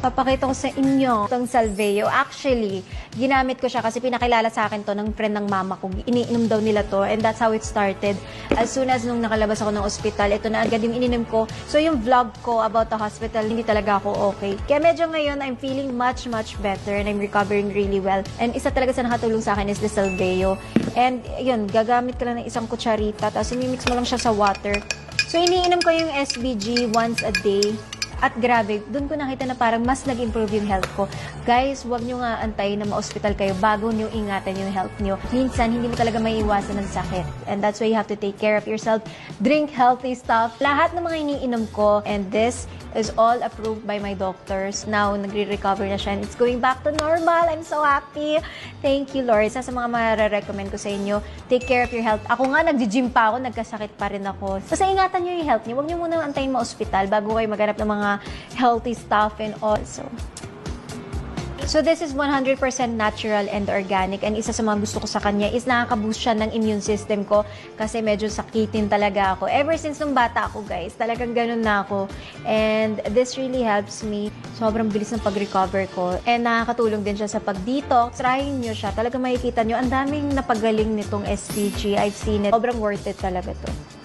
Papakita ko sa inyo itong Salveo. Actually, ginamit ko siya kasi pinakilala sa akin to ng friend ng mama ko. Iniinom daw nila to and that's how it started. As soon as nung nakalabas ako ng ospital, ito na agad yung ininom ko. So yung vlog ko about the hospital, hindi talaga ako okay. Kaya medyo ngayon, I'm feeling much better and I'm recovering really well. And isa talaga sa nakatulong sa akin is the Salveo. And yun, gagamit ka lang ng isang kutsarita, tapos imimix mo lang siya sa water. So iniinom ko yung SBG once a day. At grabe, doon ko nakita na parang mas nag-improve yung health ko. Guys, huwag nyo nga antayin na ma-hospital kayo bago nyo ingatan yung health nyo. Minsan, hindi mo talaga maiiwasan ng sakit. And that's why you have to take care of yourself. Drink healthy stuff. Lahat ng mga iniinom ko, and this is all approved by my doctors. Now, nagre-recover na siya and it's going back to normal. I'm so happy. Thank you, Lord. Isa sa mga mare-recommend ko sa inyo, take care of your health. Ako nga, nag-gym pa ako, nagkasakit pa rin ako. Basta ingatan nyo yung health nyo. Huwag nyo muna antayin ma-hospital bago kayo maghanap ng mga healthy stuff and also. So this is 100% natural and organic and isa sa mga gusto ko sa kanya is nakaka-boost siya ng immune system ko kasi medyo sakitin talaga ako. Ever since nung bata ako guys, talagang ganun na ako. And this really helps me. Sobrang bilis ng pag-recover ko. And nakakatulong din siya sa pag-detox. Trying nyo siya. Talagang makikita nyo, ang daming napagaling nitong SPG. I've seen it. Sobrang worth it talaga to.